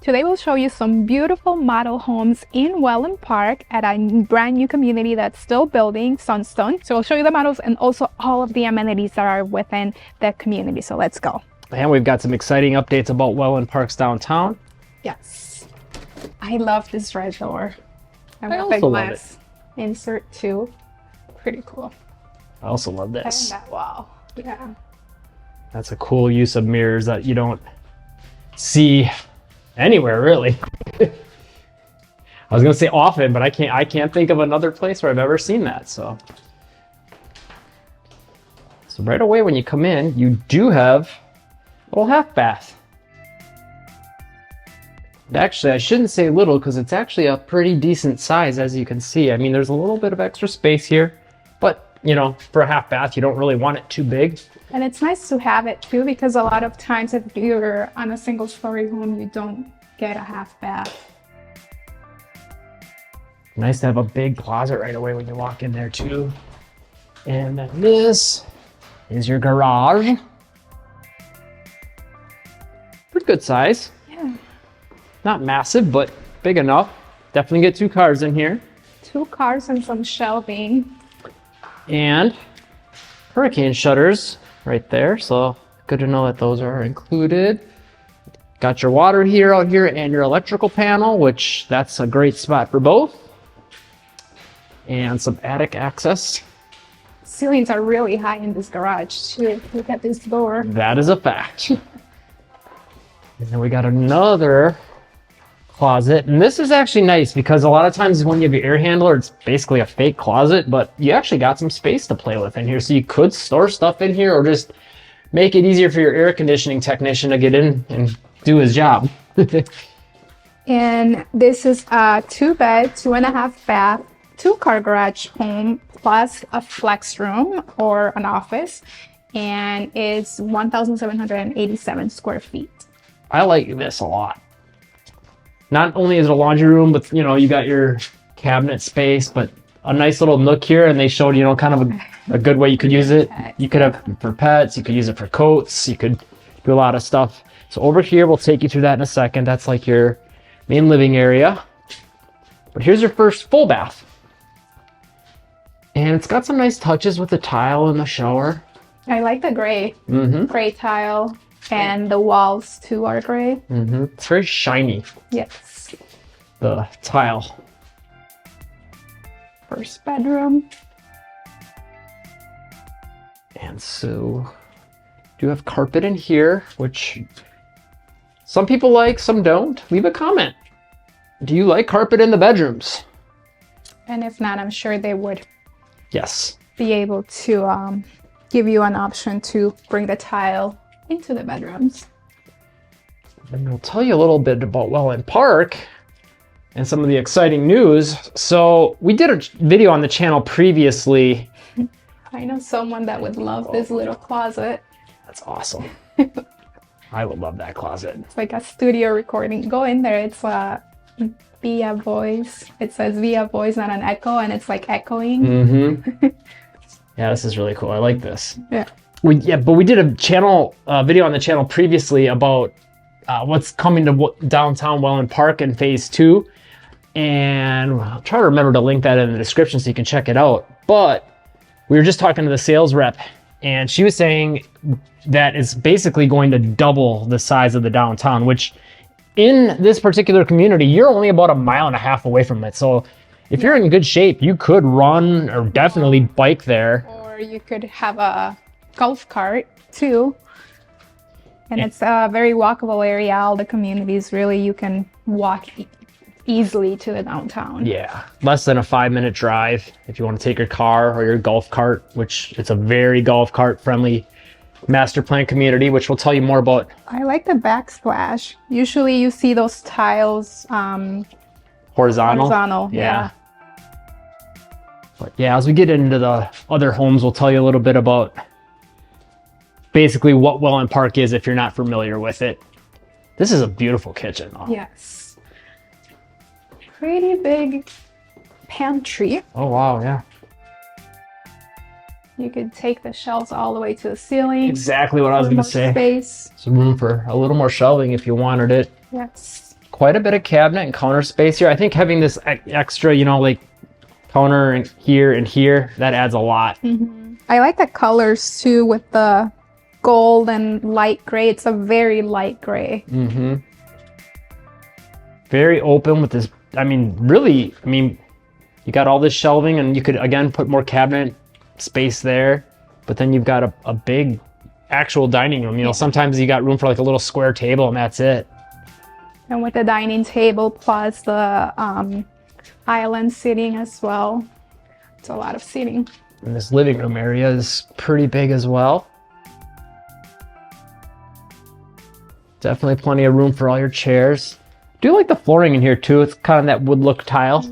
Today we'll show you some beautiful model homes in Wellen Park at a brand new community that's still building, Sunstone. So we'll show you the models and also all of the amenities that are within the community. So let's go. And we've got some exciting updates about Wellen Park's downtown. Yes. I love this red door. I also love it. Insert too. Pretty cool. I also love this. And that wall. Yeah. That's a cool use of mirrors that you don't see anywhere, really. I was gonna say often, but I can't think of another place where I've ever seen that. So right away when you come in, you do have a little half bath. Actually, I shouldn't say little because it's actually a pretty decent size, as you can see. I mean, there's a little bit of extra space here, but you know, for a half bath, you don't really want it too big. And it's nice to have it too, because a lot of times if you're on a single story home, you don't get a half bath. Nice to have a big closet right away when you walk in there too. And then this is your garage. Pretty good size. Yeah. Not massive, but big enough. Definitely get 2 cars in here. 2 cars and some shelving. And hurricane shutters right there. So good to know that those are included. Got your water heater out here and your electrical panel, which that's a great spot for both. And some attic access. Ceilings are really high in this garage too. Look at this door. That is a fact. And then we got another closet, and this is actually nice because a lot of times when you have your air handler, it's basically a fake closet, but you actually got some space to play with in here, so you could store stuff in here or just make it easier for your air conditioning technician to get in and do his job. And this is a 2-bed, 2.5 bath, 2-car garage home plus a flex room or an office, and it's 1,787 square feet. I like this a lot. Not only is it a laundry room, but you know, you got your cabinet space, but a nice little nook here, and they showed, you know, kind of a good way you could use it. You could have it for pets, you could use it for coats, you could do a lot of stuff. So over here, we'll take you through that in a second. That's like your main living area. But here's your first full bath. And it's got some nice touches with the tile in the shower. I like the gray, gray tile. And the walls too are gray. It's very shiny. Yes. The tile. First bedroom. And so, do have carpet in here, which some people like, some don't. Leave a comment. Do you like carpet in the bedrooms? And if not, I'm sure they would. Yes. Be able to give you an option to bring the tile into the bedrooms. And I'll tell you a little bit about Wellen Park and some of the exciting news. So we did a video on the channel previously. I know someone that would love this little closet. That's awesome. I would love that closet. It's like a studio recording. Go in there. It's via voice. It says via voice, not an echo, and it's like echoing. Yeah, this is really cool. I like this. Yeah. But we did a channel video on the channel previously about what's coming to downtown Wellen Park in phase 2, and I'll try to remember to link that in the description so you can check it out. But we were just talking to the sales rep, and she was saying that it's basically going to double the size of the downtown, which in this particular community, you're only about 1.5 miles away from it. So if you're in good shape, you could run or definitely bike there. Or you could have a golf cart too, and it's a very walkable area. All the communities, really, you can walk easily to the downtown. Yeah, less than a 5-minute drive if you want to take your car or your golf cart, which it's a very golf cart friendly master plan community, which we'll tell you more about. I like the backsplash. Usually you see those tiles horizontal. Yeah. But yeah, as we get into the other homes, we'll tell you a little bit about basically what Wellen Park is if you're not familiar with it. This is a beautiful kitchen. Yes. Pretty big pantry. Oh, wow, yeah. You could take the shelves all the way to the ceiling. Exactly what I was going to say. Space. Some room for a little more shelving if you wanted it. Yes. Of quite a bit of cabinet and counter space here. I think having this extra, you know, like counter and here, that adds a lot. I like the colors too with the gold and light gray. It's a very light gray. Very open with this. I mean, really, I mean, you got all this shelving and you could, again, put more cabinet space there. But then you've got a big actual dining room. You know, sometimes you got room for like a little square table and that's it. And with the dining table plus the island seating as well. It's a lot of seating. And this living room area is pretty big as well. Definitely plenty of room for all your chairs. Do like the flooring in here too. It's kind of that wood look tile.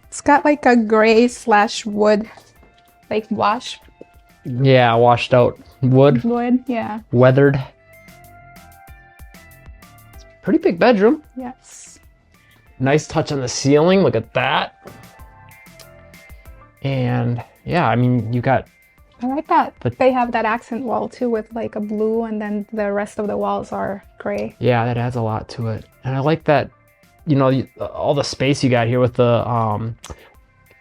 It's got like a gray / wood, like wash. Yeah, washed out wood. Wood, yeah. Weathered. It's a pretty big bedroom. Yes. Nice touch on the ceiling. Look at that. And yeah, I mean, you got... I like that. But they have that accent wall too with like a blue and then the rest of the walls are gray. Yeah, that adds a lot to it. And I like that, you know, all the space you got here with the,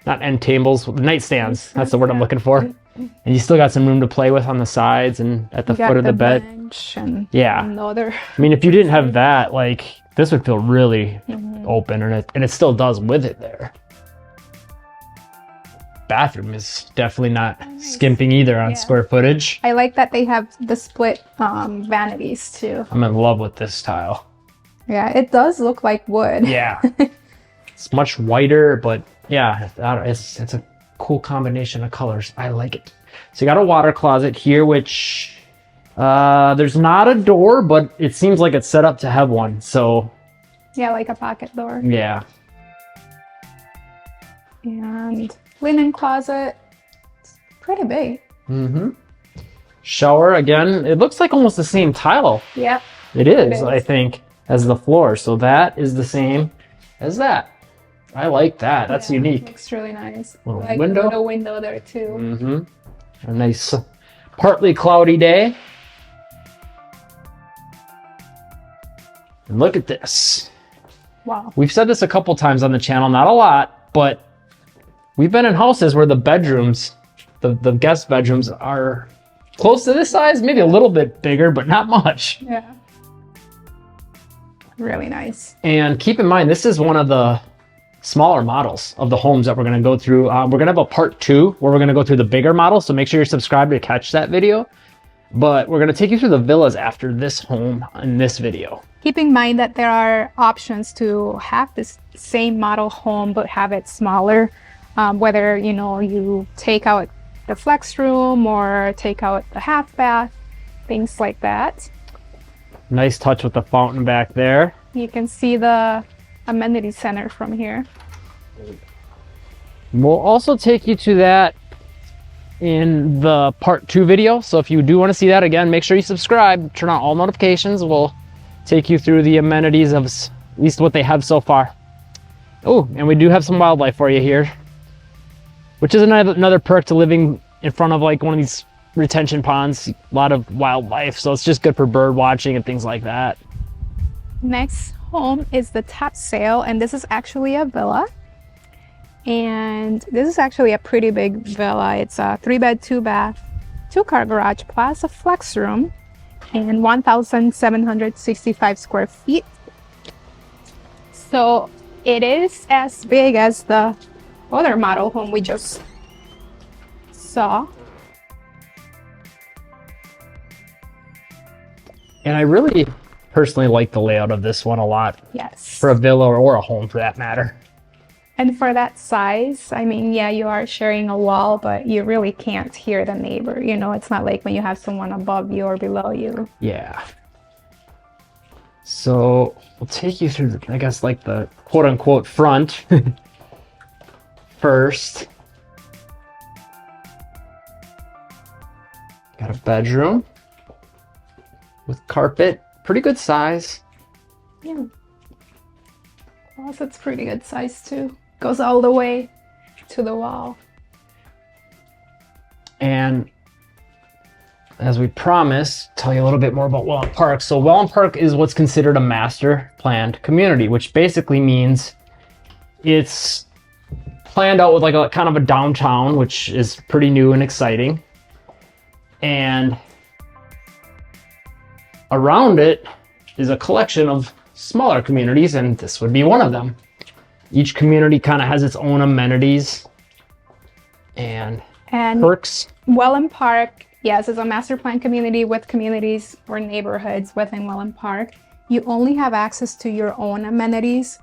not end tables, the nightstands. That's the word I'm looking for. And you still got some room to play with on the sides and at the foot of the bed. Bench and yeah. another. I mean, if you didn't have that, like, this would feel really open, and it still does with it there. Bathroom is definitely not skimping either on square footage. I like that they have the split vanities too. I'm in love with this tile. Yeah, it does look like wood. Yeah. It's much whiter, but yeah, it's a cool combination of colors. I like it. So you got a water closet here, which there's not a door, but it seems like it's set up to have one. So yeah, like a pocket door. Yeah. And linen closet. It's pretty big. Shower, again, it looks like almost the same tile. Yeah. It is, I think, as the floor. So that is the same as that. I like that. That's unique. Looks really nice. Little like window. A little window there too. A nice partly cloudy day. And look at this. Wow. We've said this a couple times on the channel, not a lot, but we've been in houses where the bedrooms, the guest bedrooms are close to this size, maybe a little bit bigger, but not much. Yeah. Really nice. And keep in mind, this is one of the smaller models of the homes that we're going to go through. We're going to have a part 2 where we're going to go through the bigger models, so make sure you're subscribed to catch that video. But we're going to take you through the villas after this home in this video. Keep in mind that there are options to have this same model home but have it smaller. Whether, you know, you take out the flex room or take out the half bath, things like that. Nice touch with the fountain back there. You can see the amenity center from here. We'll also take you to that in the part 2 video. So if you do want to see that again, make sure you subscribe, turn on all notifications. We'll take you through the amenities of at least what they have so far. Oh, and we do have some wildlife for you here, which is another perk to living in front of like one of these retention ponds. A lot of wildlife, so it's just good for bird watching and things like that. Next home is the top sale, and this is actually a villa. And this is actually a pretty big villa. It's a 3-bed, 2-bath, 2-car garage plus a flex room, and 1,765 square feet. So it is as big as the other model home we just saw. And I really personally like the layout of this one a lot. Yes. For a villa or a home for that matter. And for that size, I mean, yeah, you are sharing a wall, but you really can't hear the neighbor. You know, it's not like when you have someone above you or below you. Yeah. So we'll take you through, I guess, like the quote unquote front first. Got a bedroom with carpet, pretty good size. Yeah. Closet's pretty good size too. Goes all the way to the wall. And as we promised, tell you a little bit more about Wellen Park. So Wellen Park is what's considered a master planned community, which basically means it's planned out with like a kind of a downtown, which is pretty new and exciting. And around it is a collection of smaller communities, and this would be one of them. Each community kind of has its own amenities and perks. Wellen Park, yes, is a master plan community with communities or neighborhoods within Wellen Park. You only have access to your own amenities.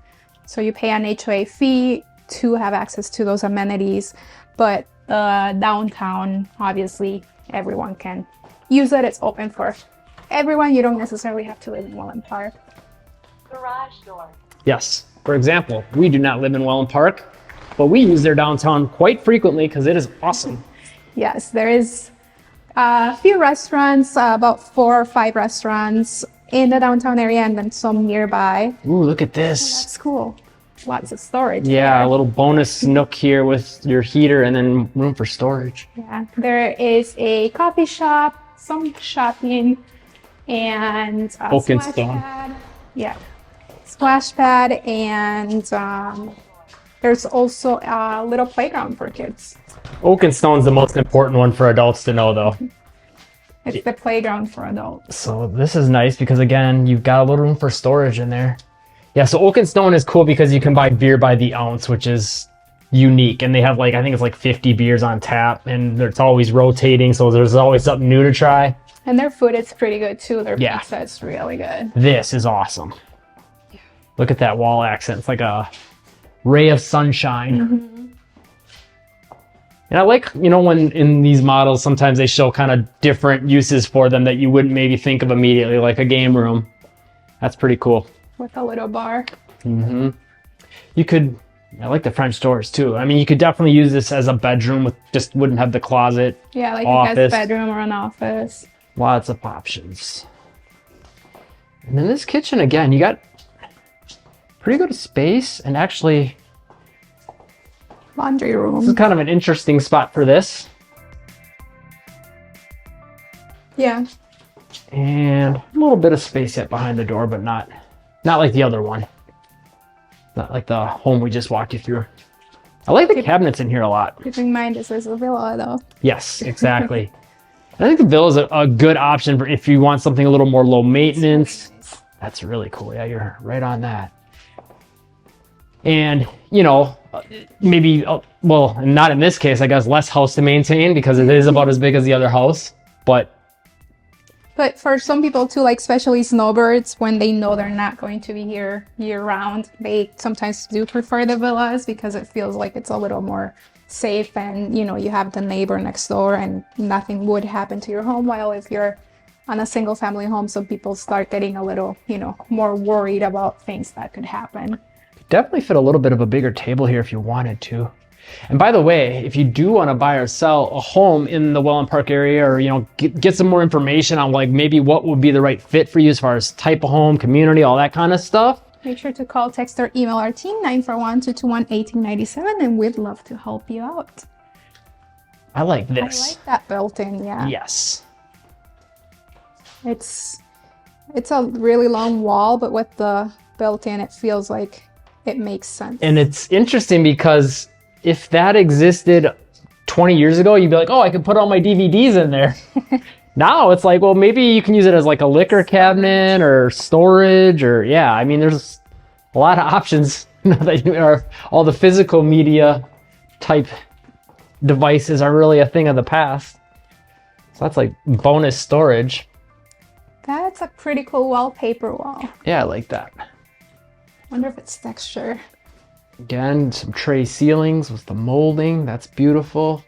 So you pay an HOA fee to have access to those amenities. But downtown, obviously, everyone can use it. It's open for everyone. You don't necessarily have to live in Wellen Park. Garage door. Yes. For example, we do not live in Wellen Park, but we use their downtown quite frequently because it is awesome. Yes, there is a few restaurants, about 4 or 5 restaurants in the downtown area, and then some nearby. Ooh, look at this. That's cool. Lots of storage. Yeah, there. a little bonus nook here with your heater and then room for storage. Yeah, there is a coffee shop, some shopping, and a Oak and splash Stone. pad. Yeah, splash pad, and there's also a little playground for kids. Oak and Stone's the most important one for adults to know, though. It's the playground for adults. So this is nice because, again, you've got a little room for storage in there. Yeah, so Oak and Stone is cool because you can buy beer by the ounce, which is unique. And they have, like, I think it's like 50 beers on tap, and it's always rotating, so there's always something new to try. And their food is pretty good, too. Their Yeah. pizza is really good. This is awesome. Look at that wall accent. It's like a ray of sunshine. Mm-hmm. And I like, you know, when in these models, sometimes they show kind of different uses for them that you wouldn't maybe think of immediately, like a game room. That's pretty cool. With a little bar. Mm-hmm. You could, I like the French doors too. I mean, you could definitely use this as a bedroom with just wouldn't have the closet. Yeah, like office. a guest bedroom or an office. Lots of options. And then this kitchen, again, you got pretty good space, and actually Laundry room. this is kind of an interesting spot for this. Yeah. And a little bit of space yet behind the door, but not like the other one. Not like the home we just walked you through. I like the cabinets in here a lot. Keep in mind, this is a villa, though. Yes, exactly. I think the villa is a good option for if you want something a little more low maintenance. That's really cool. Yeah, you're right on that. And, you know, maybe, well, not in this case, I guess, less house to maintain because it is about as big as the other house. But for some people too, like especially snowbirds, when they know they're not going to be here year round, they sometimes do prefer the villas because it feels like it's a little more safe, and you know, you have the neighbor next door and nothing would happen to your home. While if you're on a single family home, some people start getting a little, you know, more worried about things that could happen. definitely fit a little bit of a bigger table here if you wanted to. And by the way, if you do want to buy or sell a home in the Wellen Park area, or, you know, get some more information on like maybe what would be the right fit for you as far as type of home, community, all that kind of stuff, make sure to call, text, or email our team 941-221-1897, and we'd love to help you out. I like I this. like that built-in, yeah. Yes. It's a really long wall, but with the built-in, it feels like it makes sense. And it's interesting because if that existed 20 years ago, you'd be like, oh, I could put all my DVDs in there. Now it's like, well, maybe you can use it as like a liquor cabinet or storage, or yeah, I mean, there's a lot of options that are all the physical media type devices are really a thing of the past. So that's like bonus storage. That's a pretty cool wallpaper wall. Yeah, I like that. Wonder if it's texture. Again, some tray ceilings with the molding. That's beautiful.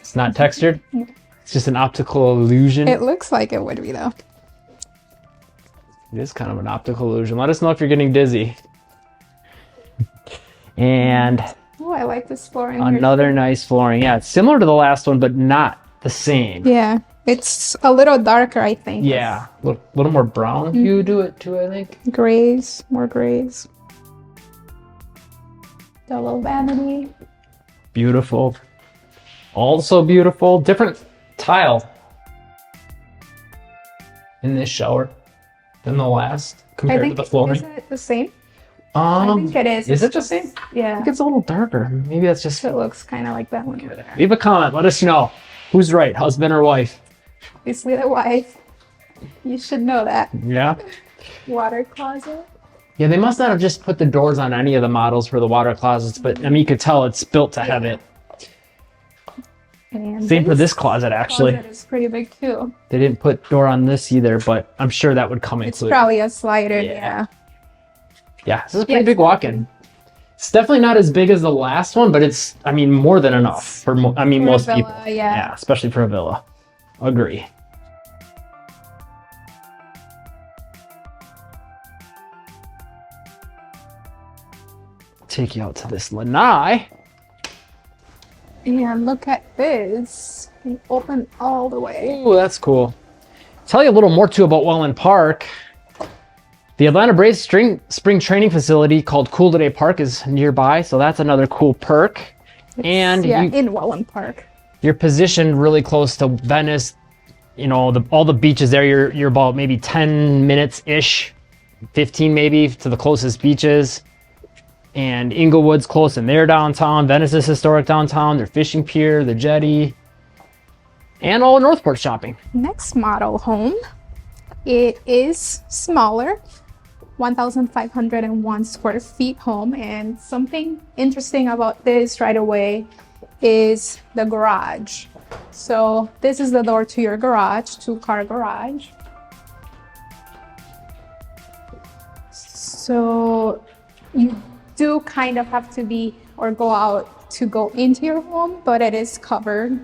It's not textured. It's just an optical illusion. It looks like it would be, though. It is kind of an optical illusion. Let us know if you're getting dizzy. And Oh, I like this flooring. another nice flooring. Yeah, it's similar to the last one, but not the same. Yeah, it's a little darker, I think. Yeah, a little more brown. You do it too, I think. Grays, more grays. The little vanity. Beautiful. Also beautiful. Different tile in this shower than the last I compared to think, the flooring. is it the same? I think it is. Is it the same? I Yeah. think it's a little darker. Maybe that's just. It looks kind of like that one over there. Leave a comment. Let us know. Who's right, husband or wife? Obviously the wife. You should know that. Yeah. Water closet. Yeah, they must not have just put the doors on any of the models for the water closets, but I mean, you could tell it's built to have it. And Same for this closet, actually. Closet is pretty big too. They didn't put door on this either, but I'm sure that would come It's included. probably a slider. Yeah. Yeah. Yeah, this is a pretty Yeah. big walk-in. It's definitely not as big as the last one, but it's, I mean, more than enough for, For a most villa, people. yeah. Especially for a villa. Agree. Take you out to this lanai. And look at this. You open all the way. Ooh, that's cool. Tell you a little more too about Wellen Park. The Atlanta Braves spring training facility called Cool Today Park is nearby, so that's another cool perk. And Yeah, you, in Wellen Park. you're positioned really close to Venice. You know, all the beaches there. You're about maybe 10 minutes ish, 15 maybe to the closest beaches. And Inglewood's close in their downtown. Venice is historic downtown. Their fishing pier, the jetty, and all Northport shopping. Next model home. It is smaller, 1,501 square feet home. And something interesting about this right away is the garage. So this is the door to your garage, 2-car garage. So you do kind of have to be or go out to go into your home, but it is covered.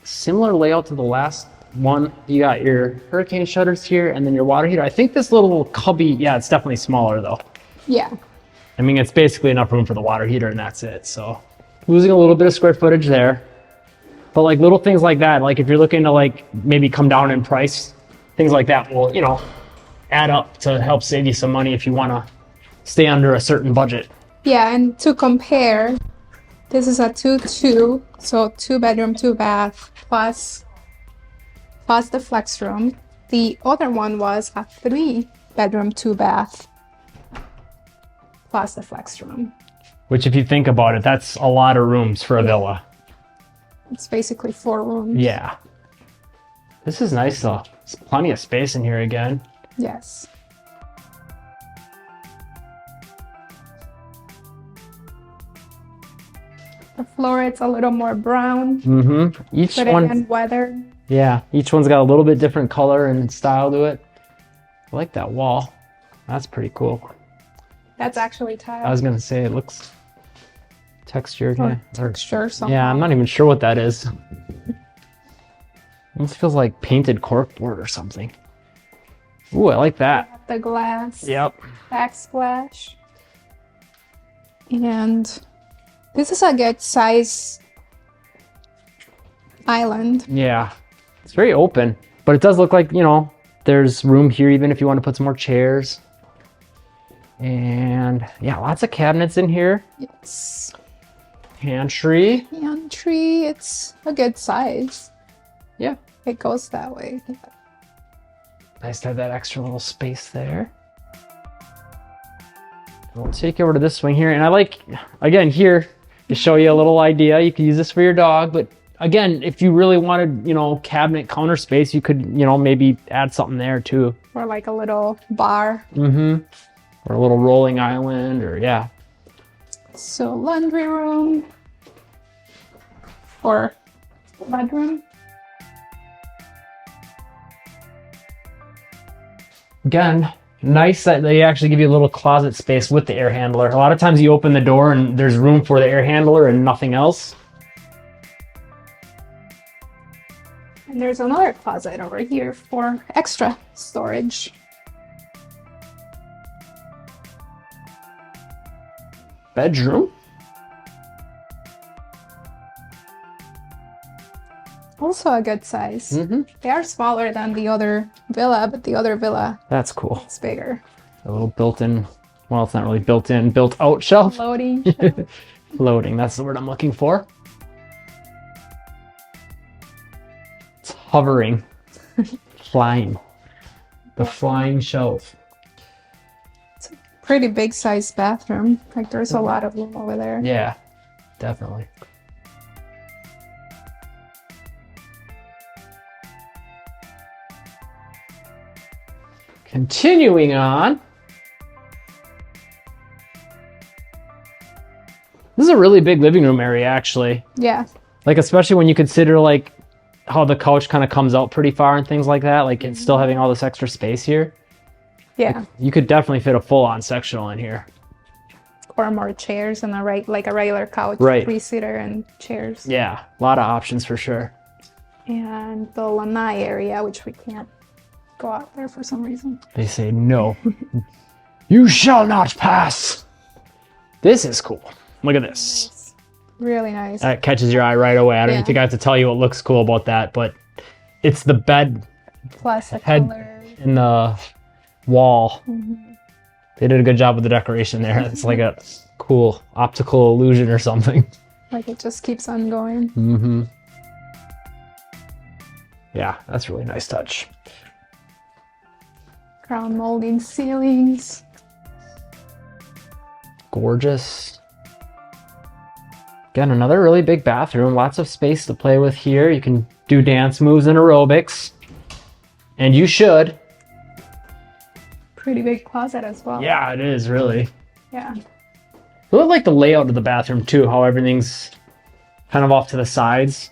Similar layout to the last one. You got your hurricane shutters here and then your water heater. I think this little cubby, yeah, it's definitely smaller though. Yeah. I mean, it's basically enough room for the water heater and that's it. So losing a little bit of square footage there. But like little things like that, like if you're looking to like maybe come down in price, things like that will, you know, add up to help save you some money if you want to stay under a certain budget. Yeah, and to compare, this is a 2-2, so 2-bedroom, 2-bath, plus the flex room. The other one was a 3-bedroom, 2-bath, plus the flex room. Which if you think about it, that's a lot of rooms for a villa. It's basically 4 rooms. Yeah. This is nice though. There's plenty of space in here again. Yes. The floor, it's a little more brown, Mm-hmm. Each but one, again, weather. yeah, each one's got a little bit different color and style to it. I like that wall. That's pretty cool. That's actually tile. I was gonna say it looks textured. Or Yeah. texture somehow. Yeah, I'm not even sure what that is. Almost feels like painted corkboard or something. Ooh, I like that. The glass. Yep. Backsplash. And this is a good size island. Yeah. It's very open, but it does look like, you know, there's room here even if you want to put some more chairs. And yeah, lots of cabinets in here. Yes. Pantry. Pantry, it's a good size. Yeah. It goes that way. Nice to have that extra little space there. We'll take you over to this swing here. And I like, again, here to show you a little idea. You could use this for your dog, but again, if you really wanted, you know, cabinet counter space, you could, you know, maybe add something there too. Or like a little bar. Mm-hmm. Or a little rolling island, or yeah. So laundry room. Or bedroom. Again, nice that they actually give you a little closet space with the air handler. A lot of times you open the door and there's room for the air handler and nothing else. And there's another closet over here for extra storage. Bedroom. Also a good size. Mm-hmm. They are smaller than the other villa, but the other villa That's cool. is bigger. A little built-in, well, it's not really built-in, built-out shelf. Loading. Loading, that's the word I'm looking for. hovering, flying. The flying shelf. Pretty big sized bathroom. Like there's a lot of room over there. Yeah, definitely. Continuing on. This is a really big living room area, actually. Yeah. Like, especially when you consider, like, how the couch kind of comes out pretty far and things like that. Like, it's still having all this extra space here. Yeah. You could definitely fit a full-on sectional in here. Or more chairs and like a regular couch. Right. 3-seater and chairs. Yeah, a lot of options for sure. And the lanai area, which we can't go out there for some reason. They say, no. You shall not pass. This is cool. Look at this. Nice. Really nice. That catches your eye right away. I don't even Yeah. think I have to tell you what looks cool about that, but it's the bed Plus the head color. in the wall. They did a good job with the decoration there. It's like a cool optical illusion or something. Like it just keeps on going. Mm-hmm. Yeah, that's a really nice touch. Crown molding ceilings. Gorgeous. Again, another really big bathroom. Lots of space to play with here. You can do dance moves and aerobics. And you should. Pretty big closet as well. Yeah, it is, really. Yeah. I really like the layout of the bathroom, too. How everything's kind of off to the sides.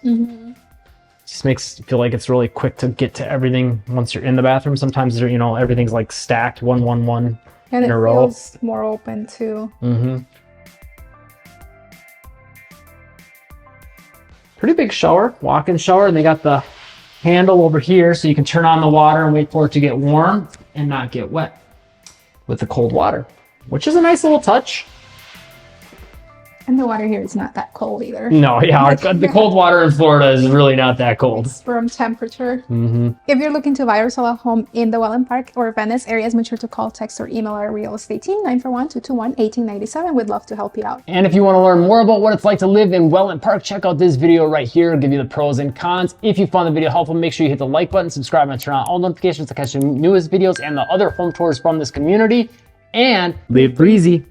Just makes it feel like it's really quick to get to everything once you're in the bathroom. Sometimes, you know, everything's like stacked one And in it a row. feels more open too. Pretty big shower, walk-in shower, and they got the handle over here so you can turn on the water and wait for it to get warm and not get wet with the cold water, which is a nice little touch. And the water here is not that cold either. No, yeah, the cold water in Florida is really not that cold. It's room temperature. If you're looking to buy or sell a home in the Wellen Park or Venice areas, make sure to call, text, or email our real estate team 941-221-1897. We'd love to help you out. And if you want to learn more about what it's like to live in Wellen Park, check out this video right here. It'll give you the pros and cons. If you found the video helpful, make sure you hit the like button, subscribe, and turn on all notifications to catch the newest videos and the other home tours from this community. And live breezy.